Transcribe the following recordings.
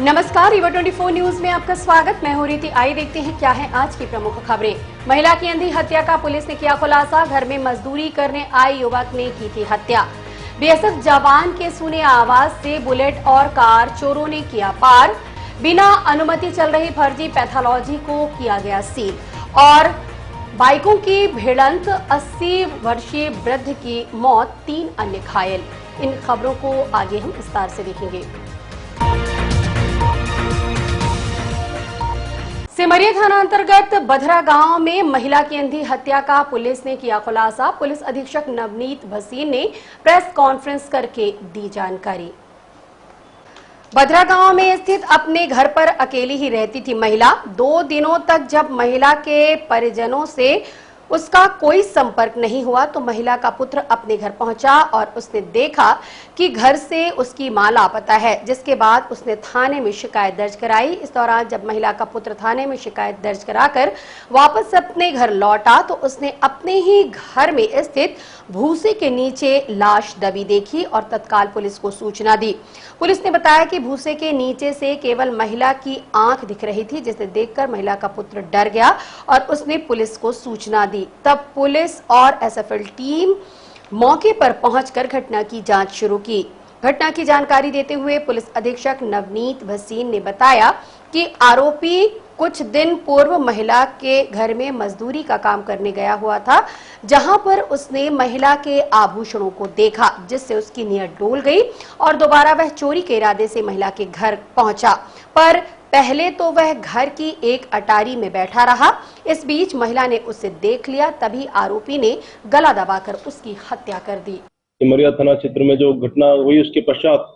नमस्कार, ईवा 24 न्यूज में आपका स्वागत। मैं हूं रीति। आइए देखते हैं क्या है आज की प्रमुख खबरें। महिला की अंधी हत्या का पुलिस ने किया खुलासा। घर में मजदूरी करने आए युवक ने की थी हत्या। बीएसएफ जवान के सुने आवाज से बुलेट और कार चोरों ने किया पार। बिना अनुमति चल रही फर्जी पैथोलॉजी को किया गया सील। और बाइकों की भिड़ंत, 80 वर्षीय वृद्ध की मौत, 3 अन्य घायल। इन खबरों को आगे हम विस्तार से देखेंगे। सिमरिया थाना अंतर्गत बधरा गांव में महिला की अंधी हत्या का पुलिस ने किया खुलासा। पुलिस अधीक्षक नवनीत भसीन ने प्रेस कॉन्फ्रेंस करके दी जानकारी। बधरा गांव में स्थित अपने घर पर अकेली ही रहती थी महिला। 2 दिनों तक जब महिला के परिजनों से उसका कोई संपर्क नहीं हुआ तो महिला का पुत्र अपने घर पहुंचा और उसने देखा कि घर से उसकी मां लापता है, जिसके बाद उसने थाने में शिकायत दर्ज कराई। इस दौरान जब महिला का पुत्र थाने में शिकायत दर्ज कराकर वापस अपने घर लौटा तो उसने अपने ही घर में स्थित भूसे के नीचे लाश दबी देखी और तत्काल पुलिस को सूचना दी। पुलिस ने बताया कि भूसे के नीचे से केवल महिला की आंख दिख रही थी, जिसे देखकर महिला का पुत्र डर गया और उसने पुलिस को सूचना दी। तब पुलिस और एसएफएल टीम मौके पर पहुंचकर घटना की जांच शुरू की। घटना की जानकारी देते हुए पुलिस अधीक्षक नवनीत भसीन ने बताया कि आरोपी कुछ दिन पूर्व महिला के घर में मजदूरी का काम करने गया हुआ था, जहां पर उसने महिला के आभूषणों को देखा, जिससे उसकी नीयत डोल गई और दोबारा वह चोरी के इरादे से महिला के घर पहुंचा। पर पहले तो वह घर की एक अटारी में बैठा रहा। इस बीच महिला ने उसे देख लिया, तभी आरोपी ने गला दबाकर उसकी हत्या कर दी। सिमरिया थाना क्षेत्र में जो घटना हुई उसके पश्चात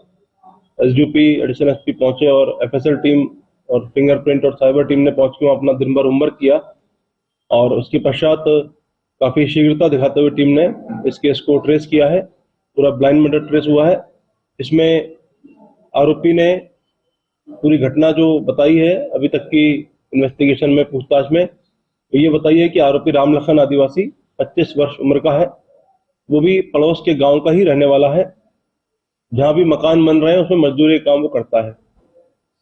एसडीपी एडिशनल एसपी पहुंचे और एफएसएल टीम और फिंगरप्रिंट और साइबर टीम ने पहुंच के अपना दिन भर होमवर्क किया और उसके पश्चात काफी शीघ्रता दिखाते हुए टीम ने इस केस को ट्रेस किया है। पूरा ब्लाइंड मर्डर ट्रेस हुआ है। इसमें आरोपी ने पूरी घटना जो बताई है अभी तक की इन्वेस्टिगेशन में, पूछताछ में, तो ये बताई है कि आरोपी राम लखन आदिवासी 25 वर्ष उम्र का है। वो भी पड़ोस के गांव का ही रहने वाला है। जहां भी मकान बन रहे हैं उसमें मजदूरी काम वो करता है।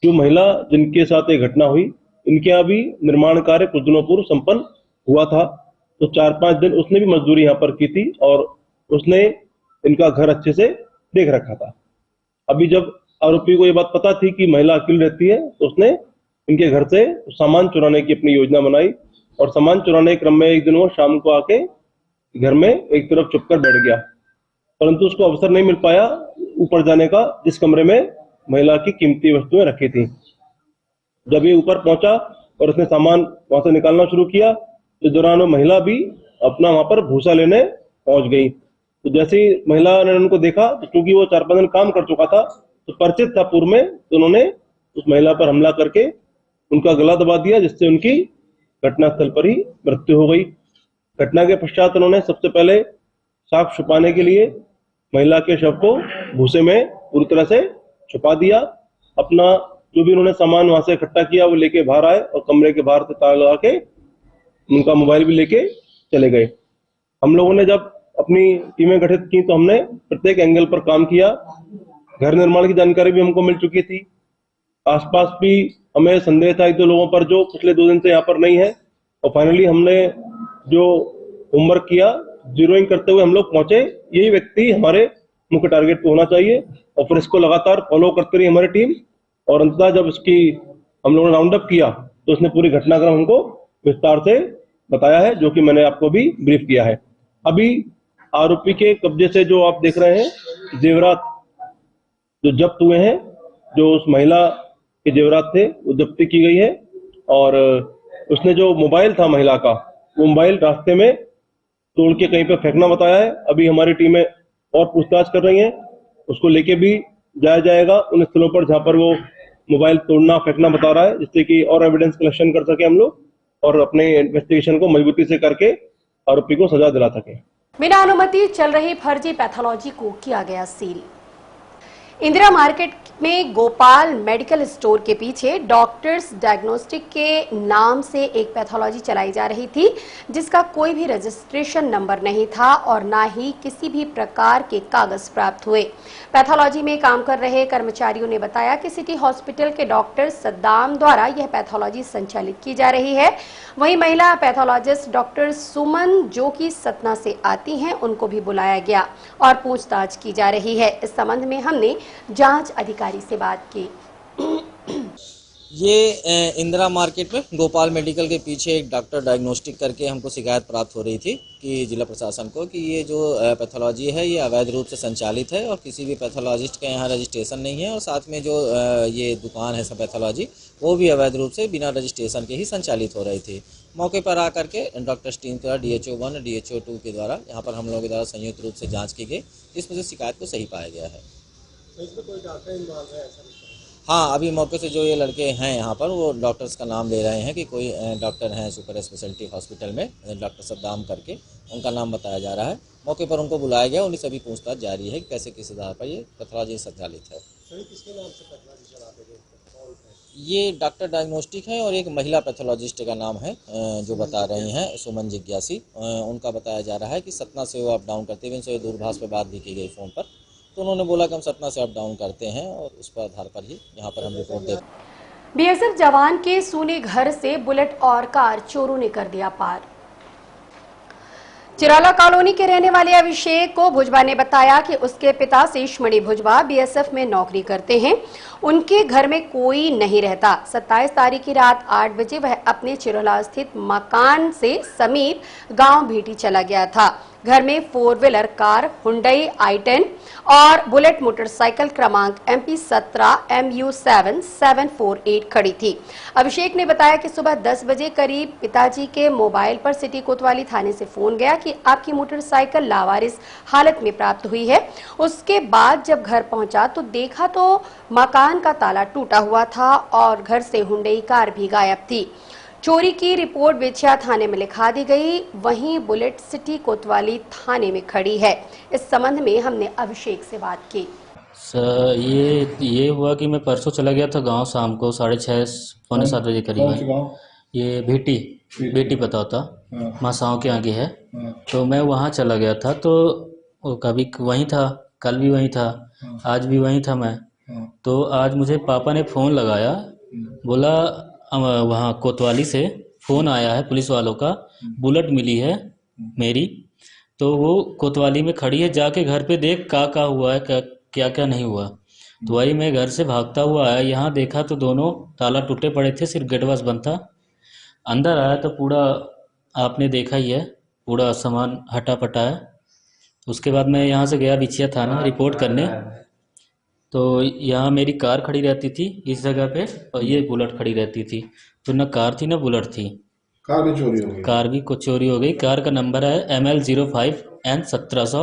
जो महिला जिनके साथ ये घटना हुई, इनके यहाँ भी निर्माण कार्य कुछ दिनों पूर्व संपन्न हुआ था, तो 4-5 दिन उसने भी मजदूरी यहाँ पर की थी और उसने इनका घर अच्छे से देख रखा था। अभी जब आरोपी को ये बात पता थी कि महिला अकेली रहती है तो उसने इनके घर से सामान चुराने की अपनी योजना बनाई और सामान चुराने के क्रम में एक दिन वो शाम को आके घर में एक तरफ चुपकर बैठ गया, परंतु उसको अवसर नहीं मिल पाया ऊपर जाने का, जिस कमरे में महिला की कीमती वस्तुएं रखी थी। जब ये ऊपर पहुंचा और उसने सामान वहां से निकालना शुरू किया, इस दौरान वो महिला भी अपना वहां पर भूसा लेने पहुंच गई। तो जैसे ही महिला ने उनको देखा, तो क्योंकि वो 4-5 दिन काम कर चुका था तो परिचित था पूर्व में, तो उन्होंने उस महिला पर हमला करके उनका गला दबा दिया, जिससे उनकी घटनास्थल पर ही मृत्यु हो गई। घटना के पश्चात उन्होंने सबसे पहले साक्ष्य छुपाने के लिए महिला के शव को भूसे में पूरी तरह से छुपा दिया। अपना जो भी उन्होंने सामान वहां से इकट्ठा किया वो लेके बाहर आए और कमरे के बाहर से ताला लगा के उनका मोबाइल भी लेके चले गए। हम लोगों ने जब अपनी टीमें गठित की तो हमने प्रत्येक एंगल पर काम किया। घर निर्माण की जानकारी भी हमको मिल चुकी थी। आसपास भी हमें संदेह था 1-2 लोगों पर जो पिछले 2 दिन से यहाँ पर नहीं है, और फाइनली हमने जो होमवर्क किया, जीरोइंग करते हुए हम लोग पहुंचे यही व्यक्ति हमारे मुख्य टारगेट पे होना चाहिए, और फिर इसको लगातार फॉलो करती रही हमारी टीम। और अंततः जब इसकी हम लोगों ने राउंड अप किया तो उसने पूरी घटनाक्रम हमको विस्तार से बताया है, जो कि मैंने आपको भी ब्रीफ किया है। अभी आरोपी के कब्जे से जो आप देख रहे हैं जेवरात जो जब्त हुए हैं, जो उस महिला के जेवरात थे वो जब्ती की गई है। और उसने जो मोबाइल था महिला का, वो मोबाइल रास्ते में तोड़ के कहीं पे फेंकना बताया है। अभी हमारी टीमें और पूछताछ कर रही हैं, उसको लेके भी जाया जाएगा उन स्थलों पर जहां पर वो मोबाइल तोड़ना फेंकना बता रहा है, जिससे कि और एविडेंस कलेक्शन कर सके हम लोग और अपने इन्वेस्टिगेशन को मजबूती से करके आरोपी को सजा दिला सके। बिना अनुमति चल रही फर्जी पैथोलॉजी को किया गया सील। इंदिरा मार्केट में गोपाल मेडिकल स्टोर के पीछे डॉक्टर्स डायग्नोस्टिक के नाम से एक पैथोलॉजी चलाई जा रही थी, जिसका कोई भी रजिस्ट्रेशन नंबर नहीं था और ना ही किसी भी प्रकार के कागज प्राप्त हुए। पैथोलॉजी में काम कर रहे कर्मचारियों ने बताया कि सिटी हॉस्पिटल के डॉक्टर सद्दाम द्वारा यह पैथोलॉजी संचालित की जा रही है। वहीं महिला पैथोलॉजिस्ट डॉक्टर सुमन, जो कि सतना से आती हैं, उनको भी बुलाया गया और पूछताछ की जा रही है। इस संबंध में हमने जांच अधिकारी से बात की। ये इंदिरा मार्केट में गोपाल मेडिकल के पीछे एक डॉक्टर डायग्नोस्टिक करके हमको शिकायत प्राप्त हो रही थी कि जिला प्रशासन को कि ये जो पैथोलॉजी है ये अवैध रूप से संचालित है और किसी भी पैथोलॉजिस्ट का यहाँ रजिस्ट्रेशन नहीं है और साथ में जो ये दुकान है सब पैथोलॉजी वो भी अवैध रूप से बिना रजिस्ट्रेशन के ही संचालित हो रही थी। मौके पर आकर के डॉक्टर्स टीम द्वारा DHO 1 DHO 2 के द्वारा यहाँ पर हम लोगों के द्वारा संयुक्त रूप से जाँच की गई, जिसमें से शिकायत को सही पाया गया है। हाँ, अभी मौके से जो ये लड़के हैं यहाँ पर वो डॉक्टर्स का नाम ले रहे हैं कि कोई डॉक्टर हैं सुपर स्पेशलिटी हॉस्पिटल में डॉक्टर सद्दाम करके, उनका नाम बताया जा रहा है। मौके पर उनको बुलाया गया, उन्हीं सभी पूछताछ जारी है कि कैसे किस आधार पर ये पैथोलॉजी संचालित है। किसके नाम से पैथोलॉजी चलाते थे? ये डॉक्टर डायग्नोस्टिक है और एक महिला पैथोलॉजिस्ट का नाम है जो बता रही हैं सुमन जिज्ञासी। उनका बताया जा रहा है कि सतना से वो अप डाउन करते हुए, इनसे दूरभाष पर बात भी की गई फ़ोन पर, तो उन्होंने बोला कि हम सतना से अप डाउन करते हैं और उस पर आधार पर ही यहाँ पर हम रिपोर्ट देते हैं। BSF जवान के सूने घर से बुलेट और कार चोरों ने कर दिया पार। चिराला कॉलोनी के रहने वाले अभिषेक को भुजबा ने बताया कि उसके पिता शेषमणि भुजबा BSF में नौकरी करते हैं। उनके घर में कोई नहीं रहता। 27 तारीख की रात 8 बजे वह अपने चिरोला स्थित मकान से समीप गांव भीटी चला गया था। घर में 4 व्हीलर कार हुंडई i10 और बुलेट मोटरसाइकिल क्रमांक MP 17 MU 7748 खड़ी थी। अभिषेक ने बताया कि सुबह 10 बजे करीब पिताजी के मोबाइल पर सिटी कोतवाली थाने से फोन गया कि आपकी मोटरसाइकिल लावारिस हालत में प्राप्त हुई है। उसके बाद जब घर पहुंचा तो देखा तो मकान का ताला टूटा हुआ था और घर से हुंडई कार भी गायब थी। चोरी की रिपोर्ट बेचिया थाने में लिखा दी गई, वहीं बुलेट सिटी कोतवाली थाने में खड़ी है। इस संबंध में हमने अभिषेक से बात की। सर ये हुआ कि मैं परसों चला गया था गांव, शाम को 6:30 पौने 7 बजे करीब है। ये बेटी पता होता मासाओं के आगे है। तो मैं वहाँ चला गया था, तो कभी वहीं था, कल भी वहीं था, आज भी वहीं था मैं। तो आज मुझे पापा ने फ़ोन लगाया, बोला वहाँ कोतवाली से फ़ोन आया है पुलिस वालों का, बुलेट मिली है मेरी, तो वो कोतवाली में खड़ी है, जाके घर पे देख क्या हुआ है, क्या क्या नहीं हुआ। तो वही मैं घर से भागता हुआ आया, यहाँ देखा तो दोनों ताला टूटे पड़े थे, सिर्फ गेट पास बंद था। अंदर आया तो पूरा आपने देखा ही है, पूरा सामान हटा पटा है। उसके बाद मैं यहाँ से गया बिछिया थाना रिपोर्ट करने, तो यहाँ मेरी कार खड़ी रहती थी इस जगह पे और ये बुलेट खड़ी रहती थी, तो न कार थी न बुलेट थी। कार भी चोरी हो गई? कार भी कुछ चोरी हो गई। कार का नंबर है ML05N 1700,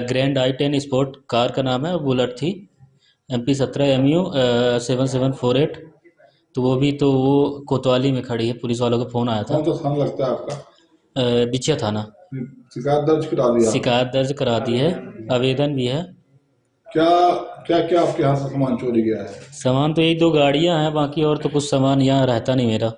grand i10 sport car का नाम है, बुलेट थी MP 17 MU 7748। तो वो कोतवाली में खड़ी है, पुलिस वालों का फ़ोन आया था। कौन सा थाना लगता है आपका? बिछिया थाना। शिकायत दर्ज करा दी है, आवेदन भी है। क्या आपके यहाँ से सामान चोरी गया है? सामान तो यही 2 गाड़ियाँ हैं, बाकी और तो कुछ सामान यहाँ रहता नहीं मेरा।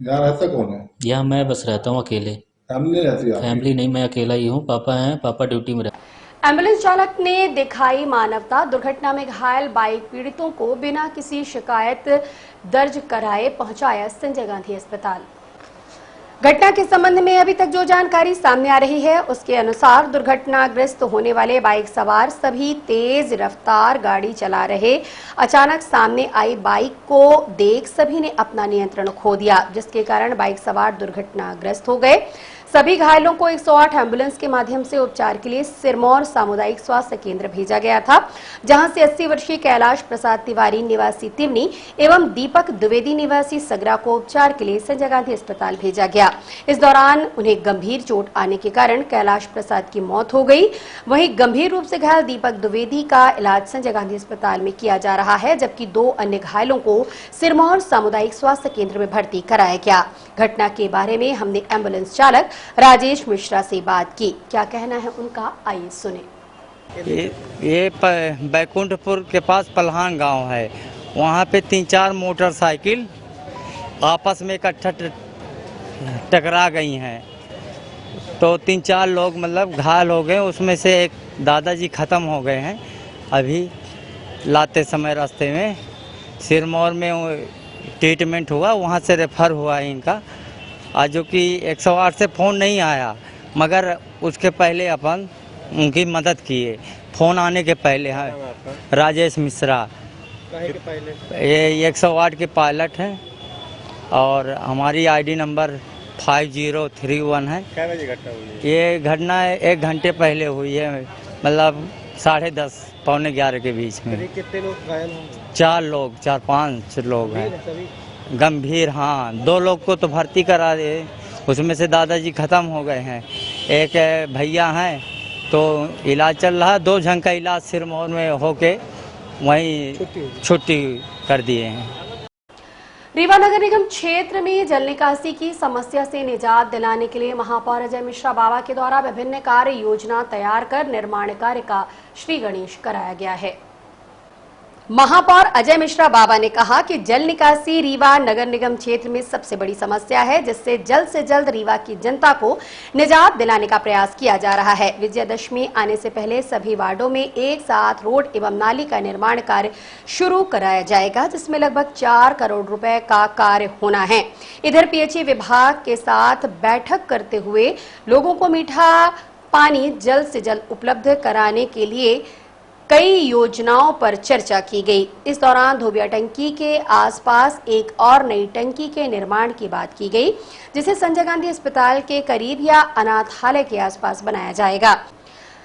यहाँ रहता कौन है? यहाँ मैं बस रहता हूँ अकेले। फैमिली नहीं रहती? फैमिली नहीं, मैं अकेला ही हूँ। पापा हैं, पापा ड्यूटी में रहते। एम्बुलेंस चालक ने दिखाई मानवता। दुर्घटना में घायल बाइक पीड़ितों को बिना किसी शिकायत दर्ज कराए पहुंचाया संजय गांधी अस्पताल। घटना के संबंध में अभी तक जो जानकारी सामने आ रही है उसके अनुसार दुर्घटनाग्रस्त होने वाले बाइक सवार सभी तेज रफ्तार गाड़ी चला रहे। अचानक सामने आई बाइक को देख सभी ने अपना नियंत्रण खो दिया, जिसके कारण बाइक सवार दुर्घटनाग्रस्त हो गए। सभी घायलों को 108 एम्बुलेंस के माध्यम से उपचार के लिए सिरमौर सामुदायिक स्वास्थ्य केंद्र भेजा गया था, जहां से 80 वर्षीय कैलाश प्रसाद तिवारी निवासी तिवनी एवं दीपक द्विवेदी निवासी सगरा को उपचार के लिए संजय गांधी अस्पताल भेजा गया। इस दौरान उन्हें गंभीर चोट आने के कारण कैलाश प्रसाद की मौत हो गई। वहीं गंभीर रूप से घायल दीपक द्विवेदी का इलाज संजय गांधी अस्पताल में किया जा रहा है, जबकि 2 अन्य घायलों को सिरमौर सामुदायिक स्वास्थ्य केंद्र में भर्ती कराया गया। घटना के बारे में हमने एम्बुलेंस चालक राजेश मिश्रा से बात की। क्या कहना है उनका, आइए सुने। ये बैकुंठपुर के पास पलहान गांव है। वहाँ पे 3-4 मोटरसाइकिल आपस में इकट्ठा टकरा गई हैं, तो 3-4 लोग मतलब घायल हो गए। उसमें से एक दादाजी ख़त्म हो गए हैं अभी लाते समय रास्ते में। सिरमौर में ट्रीटमेंट हुआ, वहाँ से रेफर हुआ है इनका। आज जो कि 108 से फ़ोन नहीं आया, मगर उसके पहले अपन उनकी मदद किए। फ़ोन आने के पहले है राजेश मिश्रा, ये 108 के पायलट हैं और हमारी आईडी नंबर 5031 है। क्या बजे घटना हुई है? ये घटना 1 घंटे पहले हुई है, मतलब 10:30 पौने 11 के बीच में। कितने लोग घायल होंगे? 4-5 लोग हैं गंभीर। हाँ, 2 लोग को तो भर्ती करा दिए, उसमें से दादाजी ख़त्म हो गए हैं। एक भैया हैं तो इलाज चल रहा है। 2 जन का इलाज सिरमौर में होके वहीं छुट्टी कर दिए हैं। रीवा नगर निगम क्षेत्र में जल निकासी की समस्या से निजात दिलाने के लिए महापौर अजय मिश्रा बाबा के द्वारा विभिन्न कार्य योजना तैयार कर निर्माण कार्य का श्री गणेश कराया गया है। महापौर अजय मिश्रा बाबा ने कहा कि जल निकासी रीवा नगर निगम क्षेत्र में सबसे बड़ी समस्या है, जिससे जल्द से जल्द रीवा की जनता को निजात दिलाने का प्रयास किया जा रहा है। विजयदशमी आने से पहले सभी वार्डों में एक साथ रोड एवं नाली का निर्माण कार्य शुरू कराया जाएगा, जिसमें लगभग 4 करोड़ रुपए का कार्य होना है। इधर पीएचई विभाग के साथ बैठक करते हुए लोगों को मीठा पानी जल्द से जल्द उपलब्ध कराने के लिए कई योजनाओं पर चर्चा की गई। इस दौरान धोबिया टंकी के आसपास एक और नई टंकी के निर्माण की बात की गई, जिसे संजय गांधी अस्पताल के करीब या अनाथालय के आसपास बनाया जाएगा।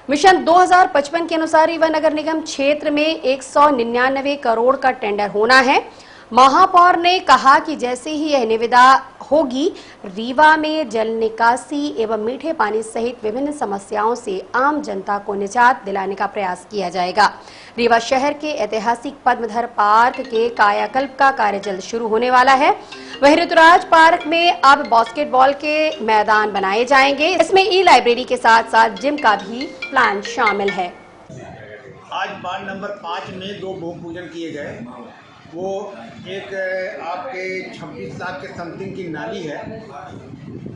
मिशन 2055 के अनुसार रीवा नगर निगम क्षेत्र में 199 करोड़ का टेंडर होना है। महापौर ने कहा कि जैसे ही यह निविदा होगी, रीवा में जल निकासी एवं मीठे पानी सहित विभिन्न समस्याओं से आम जनता को निजात दिलाने का प्रयास किया जाएगा। रीवा शहर के ऐतिहासिक पद्मधर पार्क के कायाकल्प का कार्य जल्द शुरू होने वाला है। वहीं ऋतुराज पार्क में अब बास्केटबॉल के मैदान बनाए जाएंगे। इसमें ई लाइब्रेरी के साथ साथ जिम का भी प्लान शामिल है। आज वार्ड नंबर 5 में 2 भूमि पूजन किए गए। वो एक आपके 26 लाख के समथिंग की नाली है,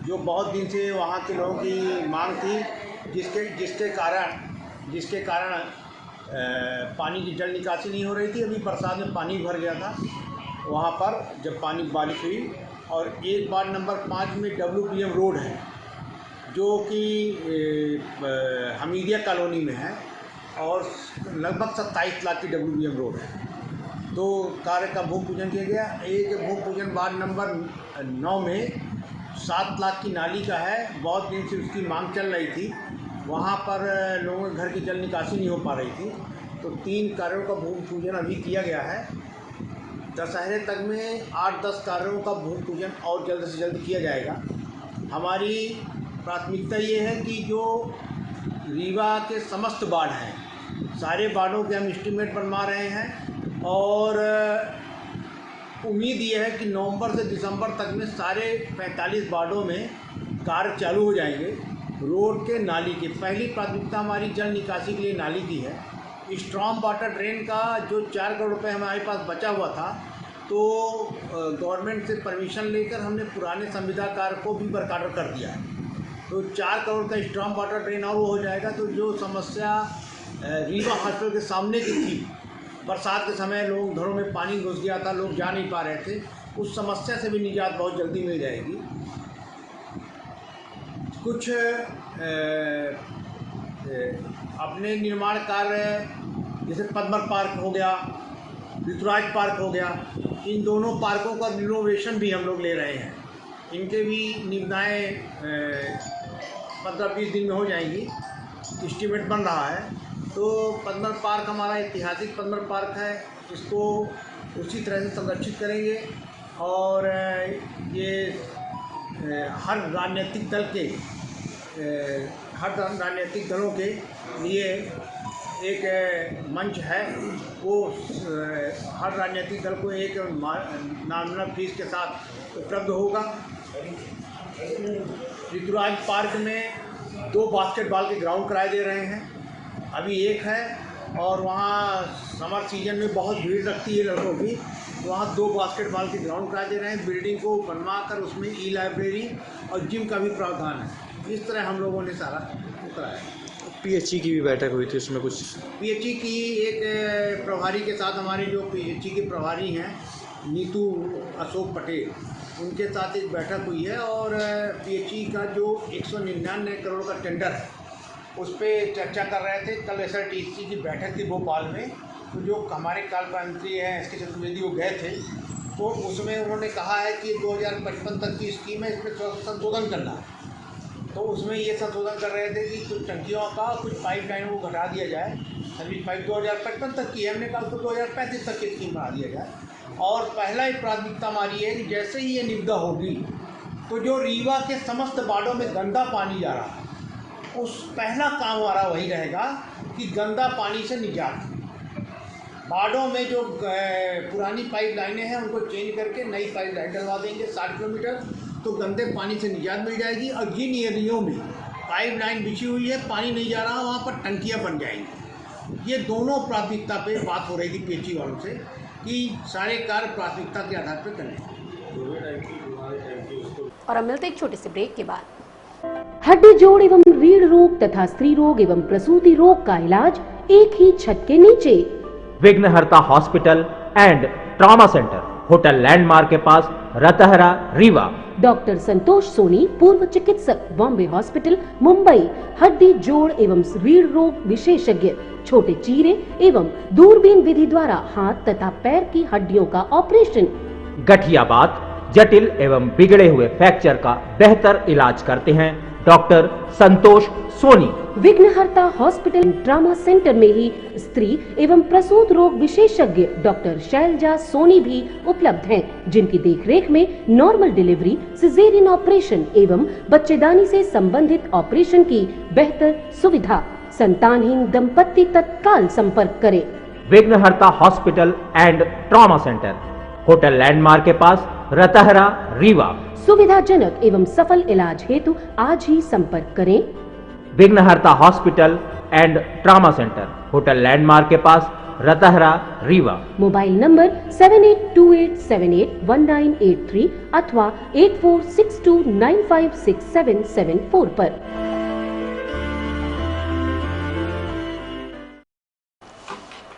जो बहुत दिन से वहाँ के लोगों की मांग थी, जिसके कारण पानी की जल निकासी नहीं हो रही थी। अभी बरसात में पानी भर गया था वहाँ पर, जब पानी बारिश हुई। और एक वार्ड नंबर 5 में WPM रोड है, जो कि हमीदिया कॉलोनी में है और लगभग 27 लाख की WPM रोड है। तो कार्य का भूमि पूजन किया गया। एक भूमि पूजन वार्ड नंबर 9 में 7 लाख की नाली का है। बहुत दिन से उसकी मांग चल रही थी, वहाँ पर लोगों के घर की जल निकासी नहीं हो पा रही थी। तो 3 कार्यों का भूमि पूजन अभी किया गया है। दशहरे तक में 8-10 कार्यों का भूमि पूजन और जल्द से जल्द किया जाएगा। हमारी प्राथमिकता ये है कि जो रीवा के समस्त वार्ड हैं, सारे वार्डों के हम एस्टीमेट बनवा रहे हैं और उम्मीद ये है कि नवंबर से दिसंबर तक में सारे 45 वार्डों में कार्य चालू हो जाएंगे। रोड के नाली के पहली प्राथमिकता हमारी जल निकासी के लिए नाली की है। स्ट्रॉम वाटर ड्रेन का जो 4 करोड़ रुपए हमारे पास बचा हुआ था, तो गवर्नमेंट से परमिशन लेकर हमने पुराने संविदा कार्य को भी बरकरार कर दिया है। तो 4 करोड़ का स्ट्रॉम वाटर ड्रेन और वो हो जाएगा। तो जो समस्या रीवा हॉस्पिटल के सामने की थी, बरसात के समय लोग घरों में पानी घुस गया था, लोग जा नहीं पा रहे थे, उस समस्या से भी निजात बहुत जल्दी मिल जाएगी। कुछ अपने निर्माण कार्य जैसे पद्मर पार्क हो गया, ऋतुराज पार्क हो गया, इन दोनों पार्कों का रिनोवेशन भी हम लोग ले रहे हैं। इनके भी निविदाएँ 15-20 दिन में हो जाएंगी, एस्टीमेट बन रहा है। तो पद्मर पार्क हमारा ऐतिहासिक पद्मर पार्क है, इसको उसी तरह से संरक्षित करेंगे। और ये हर राजनीतिक दलों के लिए एक मंच है। वो हर राजनीतिक दल को एक नॉमिनल फीस के साथ उपलब्ध होगा। ऋतुराज पार्क में 2 बास्केटबॉल के ग्राउंड कराए दे रहे हैं अभी एक है, और वहाँ समर सीजन में बहुत भीड़ लगती है लड़कों की, तो वहाँ 2 बास्केटबॉल के ग्राउंड करा दे रहे हैं। बिल्डिंग को बनवा कर उसमें ई-लाइब्रेरी और जिम का भी प्रावधान है। इस तरह हम लोगों ने सारा कराया। पीएचई की भी बैठक हुई थी, उसमें कुछ पीएचई की एक प्रभारी के साथ, हमारे जो पीएचई के प्रभारी हैं नीतू अशोक पटेल, उनके साथ एक बैठक हुई है, और पीएचई का जो 199 करोड़ का टेंडर है उस पर चर्चा कर रहे थे। कल एसआरटीसी की बैठक थी भोपाल में, तो जो हमारे काल मंत्री हैं एस के चतुर्वेदी वो गए थे, तो उसमें उन्होंने कहा है कि 2055 तक की स्कीम है, इसमें थोड़ा संशोधन करना है। तो उसमें ये संशोधन कर रहे थे कि कुछ टंकियों का, कुछ पाइपलाइनों को घटा दिया जाए। सर्विस पाइप 2055 तक की है, हमने कहा उसको 2035 तक की स्कीम बना दिया जाए। और पहला ही प्राथमिकता हमारी है कि जैसे ही ये निविदा होगी, तो जो रीवा के समस्त वार्डों में गंदा पानी जा रहा है, उस पहला काम हमारा वही रहेगा कि गंदा पानी से निजात। वार्डों में जो पुरानी पाइप लाइनें हैं उनको चेंज करके नई पाइप लाइन डलवा देंगे 60 किलोमीटर, तो गंदे पानी से निजात मिल जाएगी। और जिन एरियों में पाइप लाइन बिछी हुई है, पानी नहीं जा रहा, वहाँ पर टंकियाँ बन जाएंगी। ये दोनों प्राथमिकता पे बात हो रही थी पीएचई वालों से कि सारे कार्य प्राथमिकता के आधार पर करें। और अब मिलते एक छोटे से ब्रेक के बाद। हड्डी जोड़ एवं रीढ़ रोग तथा स्त्री रोग एवं प्रसूति रोग का इलाज एक ही छत के नीचे। विघ्नहर्ता hospital and trauma centre, hotel landmark के पास, रतहरा, रीवा। डॉक्टर संतोष सोनी, पूर्व चिकित्सक, बॉम्बे हॉस्पिटल, मुंबई। हड्डी जोड़ एवं रीढ़ रोग विशेषज्ञ, छोटे चीरे एवं दूरबीन विधि द्वारा हाथ तथा पैर की हड्डियों का ऑपरेशन। गठियाबात, जटिल एवं बिगड़े हुए फ्रैक्चर का बेहतर इलाज करते हैं डॉक्टर संतोष सोनी। विघ्नहर्ता हॉस्पिटल ट्रॉमा सेंटर में ही स्त्री एवं प्रसूत रोग विशेषज्ञ डॉक्टर शैलजा सोनी भी उपलब्ध हैं, जिनकी देखरेख में नॉर्मल डिलीवरी, सिजेरियन ऑपरेशन एवं बच्चेदानी से संबंधित ऑपरेशन की बेहतर सुविधा। संतानहीन दंपत्ति तत्काल संपर्क करें। विघ्नहर्ता hospital and trauma centre, hotel landmark के पास, रतहरा, रीवा। सुविधाजनक एवं सफल इलाज हेतु आज ही संपर्क करें। विघ्नहर्ता hospital and trauma centre, hotel landmark के पास, रतहरा, रीवा। मोबाइल नंबर 7828781983 अथवा 8462956774 पर।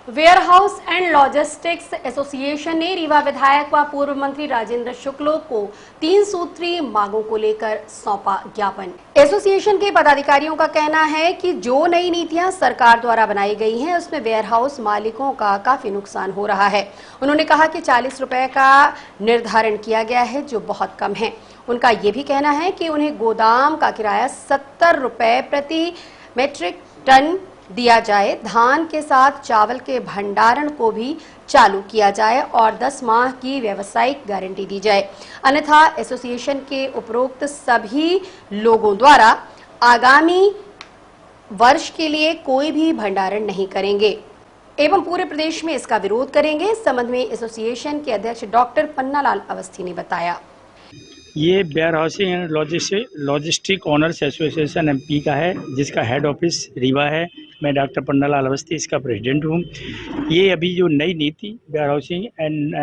वेयरहाउस एंड लॉजिस्टिक्स एसोसिएशन ने रीवा विधायक व पूर्व मंत्री राजेंद्र शुक्ल को 3 सूत्री मांगों को लेकर सौंपा ज्ञापन। एसोसिएशन के पदाधिकारियों का कहना है कि जो नई नीतियां सरकार द्वारा बनाई गई हैं, उसमें वेयरहाउस मालिकों का काफी नुकसान हो रहा है। उन्होंने कहा कि 40 रुपए का निर्धारण किया गया है, जो बहुत कम है। उनका ये भी कहना है कि उन्हें गोदाम का किराया 70 रुपए प्रति मेट्रिक टन दिया जाए, धान के साथ चावल के भंडारण को भी चालू किया जाए और 10 माह की व्यावसायिक गारंटी दी जाए। अन्यथा एसोसिएशन के उपरोक्त सभी लोगों द्वारा आगामी वर्ष के लिए कोई भी भंडारण नहीं करेंगे एवं पूरे प्रदेश में इसका विरोध करेंगे। इस संबंध में एसोसिएशन के अध्यक्ष डॉक्टर पन्नालाल अवस्थी ने बताया। ये warehousing and logistic owners association MP का है, जिसका हेड ऑफिस रीवा है। मैं डॉक्टर पन्नालाल अवस्थी इसका प्रेसिडेंट हूँ। ये अभी जो नई नीति वेयर हाउसिंग एंड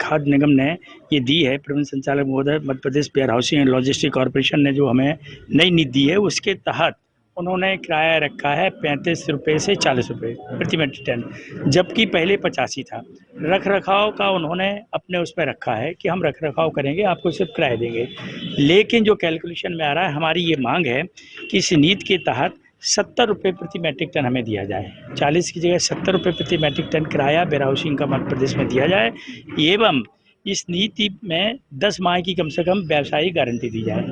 खाद्य निगम ने ये दी है, प्रबंध संचालक महोदय Madhya Pradesh warehousing and logistic corporation ने जो हमें नई नीति दी है, उसके तहत उन्होंने किराया रखा है 35 रुपये से 40 रुपये प्रति मेट्रिक टन, जबकि पहले 85 था। रख रखाव का उन्होंने अपने उस पर रखा है कि हम रख रखाव करेंगे, आपको सिर्फ किराया देंगे। लेकिन जो कैलकुलेशन में आ रहा है, हमारी ये मांग है कि इस नीति के तहत 70 रुपये प्रति मेट्रिक टन हमें दिया जाए। 40 की जगह 70 रुपये प्रति मेट्रिक टन किराया वेयर हाउसिंग का मध्य प्रदेश में दिया जाए, एवं इस नीति में 10 माह की कम से कम व्यावसायिक गारंटी दी जाए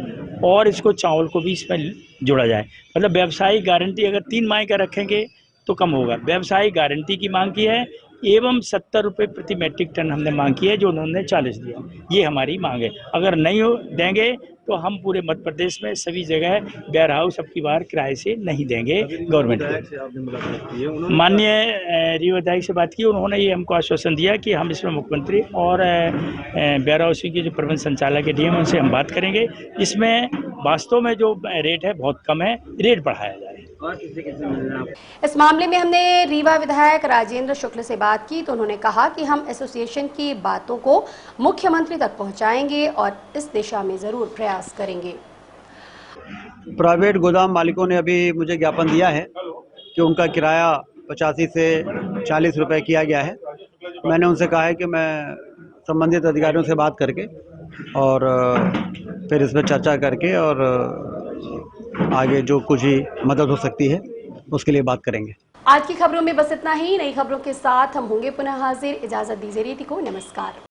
और इसको चावल को भी इसमें जोड़ा जाए। मतलब व्यावसायिक गारंटी अगर 3 माह का रखेंगे तो कम होगा। व्यावसायिक गारंटी की मांग की है, एवं 70 रुपये प्रति मेट्रिक टन हमने मांग की है, जो उन्होंने 40 दिया। ये हमारी मांग है। अगर नहीं हो देंगे तो हम पूरे मध्य प्रदेश में सभी जगह वेयर हाउस अब की बार किराए से नहीं देंगे गवर्नमेंट को। माननीय रीवा विधायक से बात की, उन्होंने ये हमको आश्वासन दिया कि हम इसमें मुख्यमंत्री और वेयर हाउसिंग के जो प्रबंध संचालक है डीएम, उनसे हम बात करेंगे। इसमें वास्तव में जो रेट है बहुत कम है, रेट बढ़ाया जाए। और किससे मिल रहे हैं? इस मामले में हमने रीवा विधायक राजेंद्र शुक्ल से बात की तो उन्होंने कहा कि हम एसोसिएशन की बातों को मुख्यमंत्री तक पहुंचाएंगे और इस दिशा में जरूर प्रयास करेंगे। प्राइवेट गोदाम मालिकों ने अभी मुझे ज्ञापन दिया है कि उनका किराया 85 से 40 रुपए किया गया है। मैंने उनसे कहा है कि मैं संबंधित अधिकारियों से बात करके और फिर इस पर चर्चा करके और आगे जो कुछ ही मदद हो सकती है उसके लिए बात करेंगे। आज की खबरों में बस इतना ही। नई खबरों के साथ हम होंगे पुनः हाजिर। इजाजत दीजिए रीति को। नमस्कार।